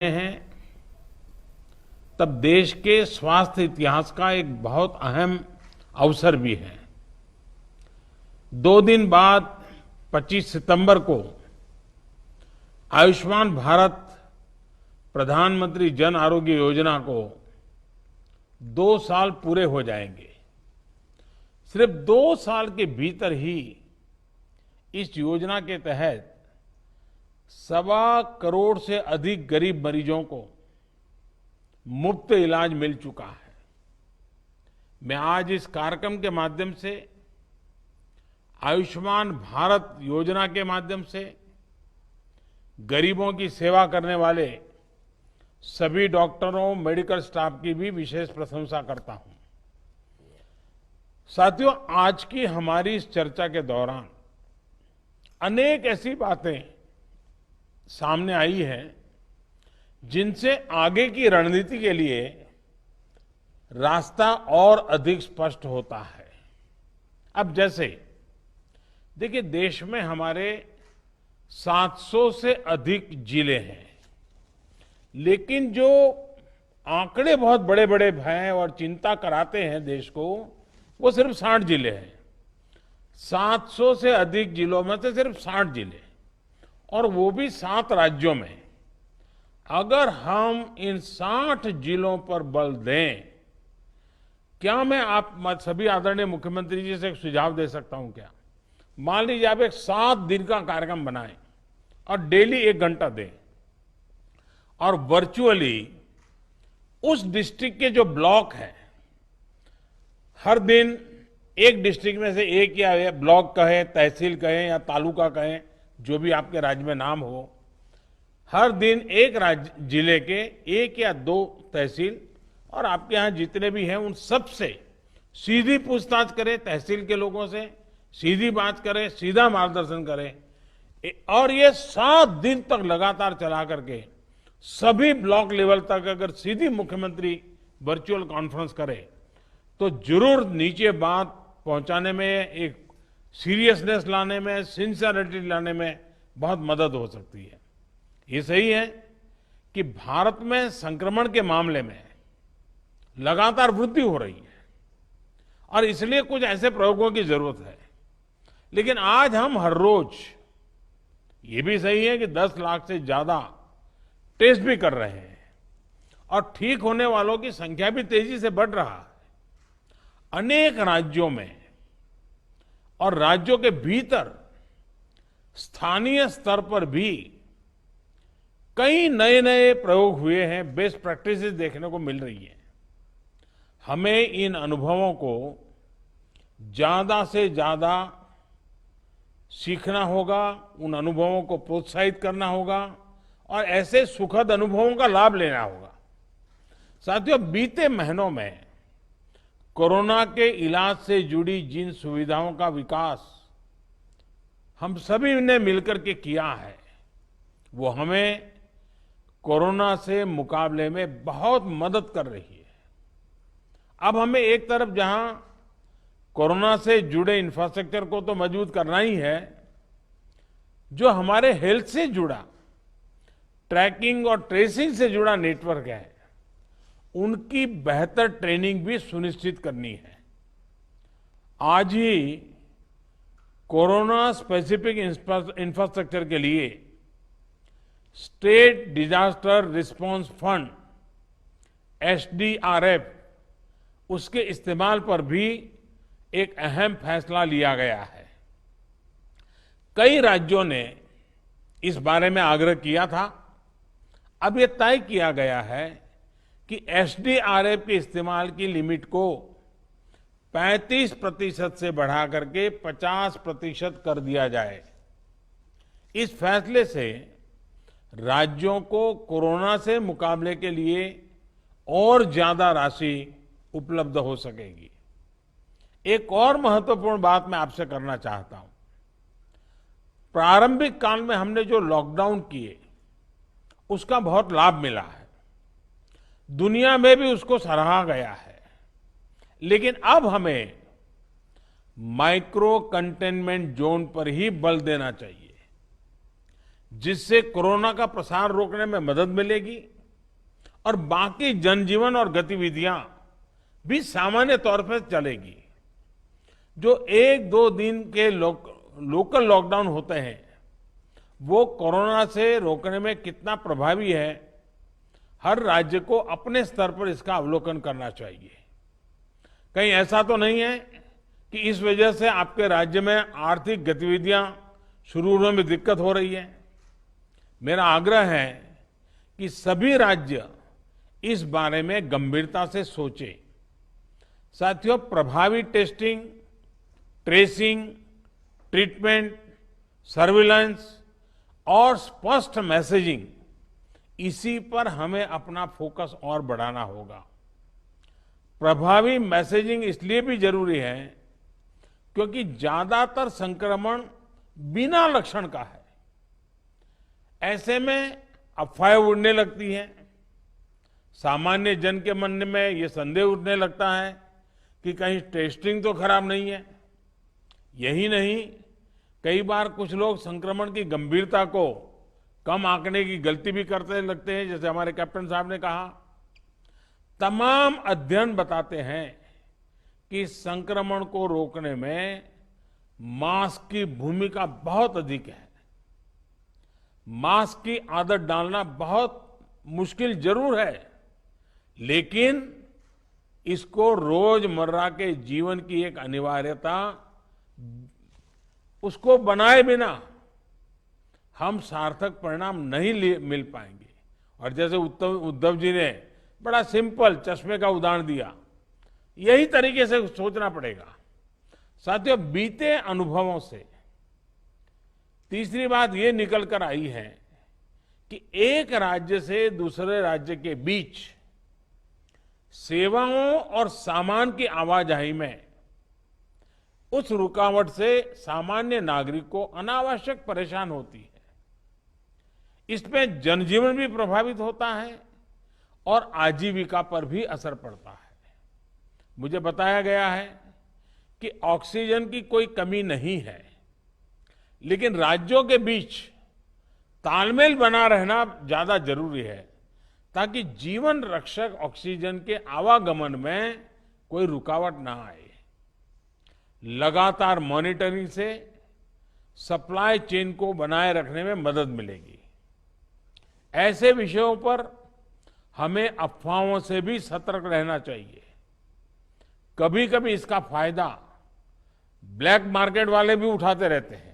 हैं तब देश के स्वास्थ्य इतिहास का एक बहुत अहम अवसर भी है। 2 दिन बाद 25 सितंबर को आयुष्मान भारत प्रधानमंत्री जन आरोग्य योजना को 2 साल पूरे हो जाएंगे। सिर्फ 2 साल के भीतर ही इस योजना के तहत 1.25 करोड़ से अधिक गरीब मरीजों को मुफ्त इलाज मिल चुका है। मैं आज इस कार्यक्रम के माध्यम से आयुष्मान भारत योजना के माध्यम से गरीबों की सेवा करने वाले सभी डॉक्टरों, मेडिकल स्टाफ की भी विशेष प्रशंसा करता हूं। साथियों, आज की हमारी इस चर्चा के दौरान अनेक ऐसी बातें सामने आई हैं जिनसे आगे की रणनीति के लिए रास्ता और अधिक स्पष्ट होता है। अब जैसे देखिए, देश में हमारे 700 से अधिक जिले हैं, लेकिन जो आंकड़े बहुत बड़े बड़े हैं और चिंता कराते हैं देश को, वो सिर्फ 60 जिले हैं। 700 से अधिक जिलों में से सिर्फ 60 जिले, और वो भी 7 राज्यों में। अगर हम इन 60 जिलों पर बल दें, क्या मैं आप सभी आदरणीय मुख्यमंत्री जी से एक सुझाव दे सकता हूं क्या? मान लीजिए आप एक 7 दिन का कार्यक्रम बनाएं और डेली 1 घंटा दें, और वर्चुअली उस डिस्ट्रिक्ट के जो ब्लॉक हैं, हर दिन एक डिस्ट्रिक्ट में से एक या ब्लॉक कहें, तहसील कहें या तालुका कहें, जो भी आपके राज्य में नाम हो, हर दिन एक जिले के 1 या 2 तहसील और आपके यहां जितने भी हैं उन सब से सीधी पूछताछ करें, तहसील के लोगों से सीधी बात करें, सीधा मार्गदर्शन करें, और ये 7 दिन तक लगातार चला करके सभी ब्लॉक लेवल तक अगर सीधी मुख्यमंत्री वर्चुअल कॉन्फ्रेंस करे तो जरूर नीचे बात पहुंचाने में, एक सीरियसनेस लाने में, सिंसियरिटी लाने में बहुत मदद हो सकती है। ये सही है कि भारत में संक्रमण के मामले में लगातार वृद्धि हो रही है और इसलिए कुछ ऐसे प्रयोगों की जरूरत है। लेकिन आज हम हर रोज, ये भी सही है कि 10 लाख से ज्यादा टेस्ट भी कर रहे हैं और ठीक होने वालों की संख्या भी तेजी से बढ़ रहा है। अनेक राज्यों में और राज्यों के भीतर स्थानीय स्तर पर भी कई नए नए प्रयोग हुए हैं, बेस्ट प्रैक्टिसेस देखने को मिल रही है। हमें इन अनुभवों को ज्यादा से ज्यादा सीखना होगा, उन अनुभवों को प्रोत्साहित करना होगा और ऐसे सुखद अनुभवों का लाभ लेना होगा। साथियों, बीते महीनों में कोरोना के इलाज से जुड़ी जिन सुविधाओं का विकास हम सभी ने मिलकर के किया है, वो हमें कोरोना से मुकाबले में बहुत मदद कर रही है। अब हमें एक तरफ जहां कोरोना से जुड़े इंफ्रास्ट्रक्चर को तो मजबूत करना ही है, जो हमारे हेल्थ से जुड़ा, ट्रैकिंग और ट्रेसिंग से जुड़ा नेटवर्क है, उनकी बेहतर ट्रेनिंग भी सुनिश्चित करनी है। आज ही कोरोना स्पेसिफिक इंफ्रास्ट्रक्चर के लिए state disaster response fund SDRF, उसके इस्तेमाल पर भी एक अहम फैसला लिया गया है। कई राज्यों ने इस बारे में आग्रह किया था। अब यह तय किया गया है कि SDRF के इस्तेमाल की लिमिट को 35% से बढ़ा करके 50% कर दिया जाए। इस फैसले से राज्यों को कोरोना से मुकाबले के लिए और ज्यादा राशि उपलब्ध हो सकेगी। एक और महत्वपूर्ण बात मैं आपसे करना चाहता हूं। प्रारंभिक काल में हमने जो लॉकडाउन किए, उसका बहुत लाभ मिला है, दुनिया में भी उसको सराहा गया है। लेकिन अब हमें माइक्रो कंटेनमेंट जोन पर ही बल देना चाहिए। जिससे कोरोना का प्रसार रोकने में मदद मिलेगी और बाकी जनजीवन और गतिविधियां भी सामान्य तौर पर चलेगी। जो 1-2 दिन के लोकल लॉकडाउन होते हैं वो कोरोना से रोकने में कितना प्रभावी है, हर राज्य को अपने स्तर पर इसका अवलोकन करना चाहिए। कहीं ऐसा तो नहीं है कि इस वजह से आपके राज्य में आर्थिक गतिविधियां शुरू होने में दिक्कत हो रही है। मेरा आग्रह है कि सभी राज्य इस बारे में गंभीरता से सोचें। साथियों, प्रभावी टेस्टिंग, ट्रेसिंग, ट्रीटमेंट, सर्विलांस और स्पष्ट मैसेजिंग, इसी पर हमें अपना फोकस और बढ़ाना होगा। प्रभावी मैसेजिंग इसलिए भी जरूरी है क्योंकि ज्यादातर संक्रमण बिना लक्षण का है। ऐसे में अफवाहें उड़ने लगती हैं। सामान्य जन के मन में ये संदेह उठने लगता है कि कहीं टेस्टिंग तो खराब नहीं है। यही नहीं, कई बार कुछ लोग संक्रमण की गंभीरता को कम आंकने की गलती भी करते लगते हैं, जैसे हमारे कैप्टन साहब ने कहा। तमाम अध्ययन बताते हैं कि संक्रमण को रोकने में मास्क की भूमिका बहुत अधिक है। मास्क की आदत डालना बहुत मुश्किल जरूर है, लेकिन इसको रोजमर्रा के जीवन की एक अनिवार्यता, उसको बनाए बिना हम सार्थक परिणाम नहीं मिल पाएंगे। और जैसे उद्धव जी ने बड़ा सिंपल चश्मे का उदाहरण दिया, यही तरीके से सोचना पड़ेगा। साथियों, बीते अनुभवों से तीसरी बात ये निकल कर आई है कि एक राज्य से दूसरे राज्य के बीच सेवाओं और सामान की आवाजाही में उस रुकावट से सामान्य नागरिक को अनावश्यक परेशान होती है। इसमें जनजीवन भी प्रभावित होता है और आजीविका पर भी असर पड़ता है। मुझे बताया गया है कि ऑक्सीजन की कोई कमी नहीं है, लेकिन राज्यों के बीच तालमेल बना रहना ज्यादा जरूरी है ताकि जीवन रक्षक ऑक्सीजन के आवागमन में कोई रुकावट ना आए। लगातार मॉनिटरिंग से सप्लाई चेन को बनाए रखने में मदद मिलेगी। ऐसे विषयों पर हमें अफवाहों से भी सतर्क रहना चाहिए। कभी कभी इसका फायदा ब्लैक मार्केट वाले भी उठाते रहते हैं।